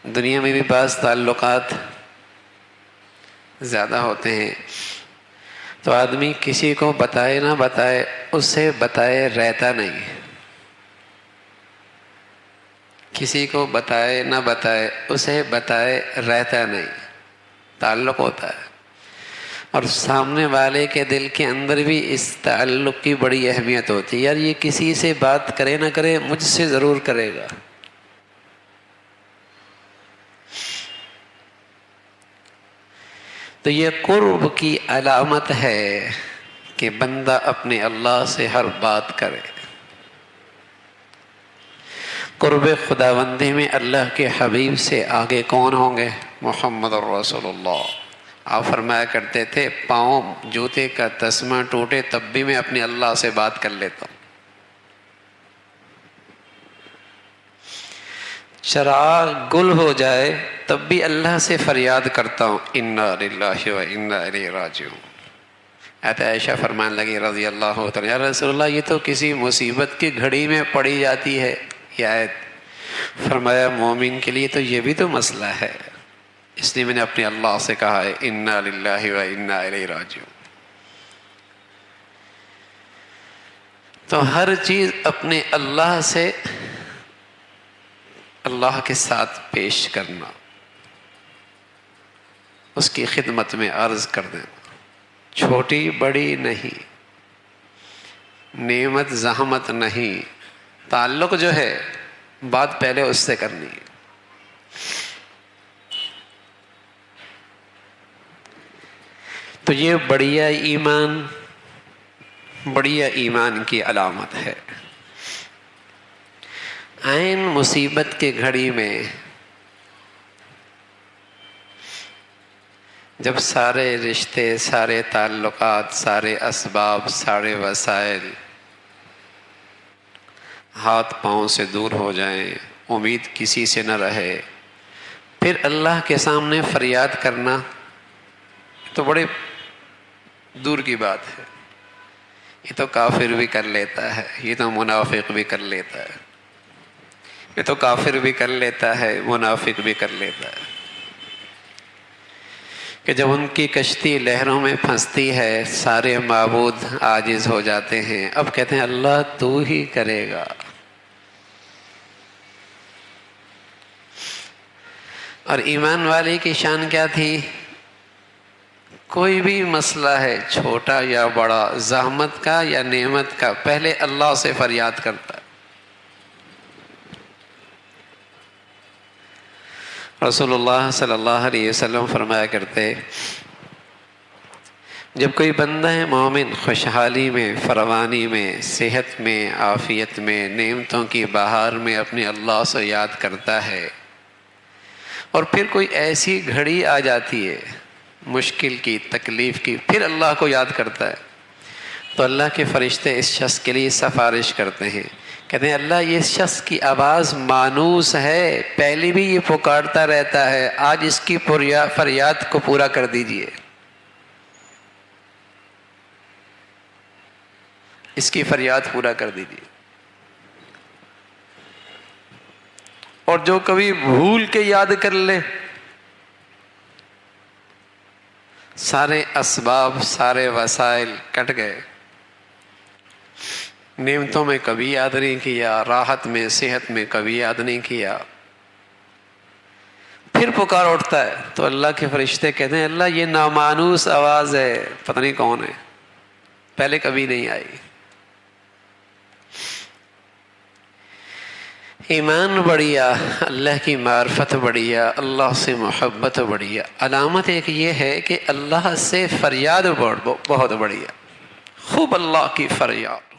دنیا میں بھی بعض تعلقات زیادہ ہوتے ہیں تو آدمی کسی کو بتائے نہ بتائے، اسے بتائے رہتا نہیں، کسی کو بتائے نہ بتائے اسے بتائے رہتا نہیں، تعلق ہوتا ہے۔ اور سامنے والے کے دل کے اندر بھی اس تعلق کی بڑی اہمیت ہوتی ہے، یار یہ کسی سے بات کرے نہ کرے مجھ سے ضرور کرے گا۔ تو یہ قرب کی علامت ہے کہ بندہ اپنے اللہ سے ہر بات کرے۔ قرب خداوندی میں اللہ کے حبیب سے آگے کون ہوں گے؟ محمد الرسول اللہ۔ آپ فرمایا کرتے تھے پاؤں جوتے کا تسمہ ٹوٹے تب بھی میں اپنے اللہ سے بات کر لیتا ہوں، چراغ گل ہو جائے تب بھی اللہ سے فریاد کرتا ہوں، انا للہ و انا الیہ راجعون۔ حضرت عائشہ فرمانے لگی رضی اللہ عنہا، یا رسول اللہ یہ تو کسی مصیبت کی گھڑی میں پڑی جاتی ہے یہ آیت۔ فرمایا مومن کے لیے تو یہ بھی تو مسئلہ ہے، اس لیے میں نے اپنے اللہ سے کہا ہے انا للہ و انا الیہ راجعون۔ تو ہر چیز اپنے اللہ سے، اللہ کے ساتھ پیش کرنا، اس کی خدمت میں عرض کر دینا، چھوٹی بڑی نہیں، نعمت زحمت نہیں، تعلق جو ہے بات پہلے اس سے کرنی ہے۔ تو یہ بڑھیا ایمان کی علامت ہے۔ عین مصیبت کے گھڑی میں جب سارے رشتے، سارے تعلقات، سارے اسباب، سارے وسائل ہاتھ پاؤں سے دور ہو جائیں، امید کسی سے نہ رہے، پھر اللہ کے سامنے فریاد کرنا تو بڑے دور کی بات ہے۔ یہ تو کافر بھی کر لیتا ہے، یہ تو منافق بھی کر لیتا ہے، یہ تو کافر بھی کر لیتا ہے، منافق بھی کر لیتا ہے، کہ جب ان کی کشتی لہروں میں پھنستی ہے سارے معبود عاجز ہو جاتے ہیں، اب کہتے ہیں اللہ تو ہی کرے گا۔ اور ایمان والے کی شان کیا تھی؟ کوئی بھی مسئلہ ہے چھوٹا یا بڑا، زحمت کا یا نعمت کا، پہلے اللہ سے فریاد کرتا ہے۔ رسول اللہ صلی اللہ علیہ وسلم فرمایا کرتے جب کوئی بندہ ہے مومن خوشحالی میں، فراوانی میں، صحت میں، عافیت میں، نعمتوں کی بہار میں اپنے اللہ سے یاد کرتا ہے، اور پھر کوئی ایسی گھڑی آ جاتی ہے مشکل کی، تکلیف کی، پھر اللہ کو یاد کرتا ہے، تو اللہ کے فرشتے اس شخص کے لیے سفارش کرتے ہیں، کہتے ہیں اللہ یہ شخص کی آواز مانوس ہے، پہلے بھی یہ پکارتا رہتا ہے، آج اس کی فریاد کو پورا کر دیجئے، اس کی فریاد پورا کر دیجئے۔ اور جو کبھی بھول کے یاد کر لے، سارے اسباب، سارے وسائل کٹ گئے، نعمتوں میں کبھی یاد نہیں کیا، راحت میں، صحت میں کبھی یاد نہیں کیا، پھر پکار اٹھتا ہے تو اللہ کے فرشتے کہتے ہیں اللہ یہ نامانوس آواز ہے، پتہ نہیں کون ہے، پہلے کبھی نہیں آئی۔ ایمان بڑھیا، اللہ کی معرفت بڑھیا، اللہ سے محبت بڑھیا، علامت ایک یہ ہے کہ اللہ سے فریاد بہت بڑھیا، خوب اللہ کی فریاد۔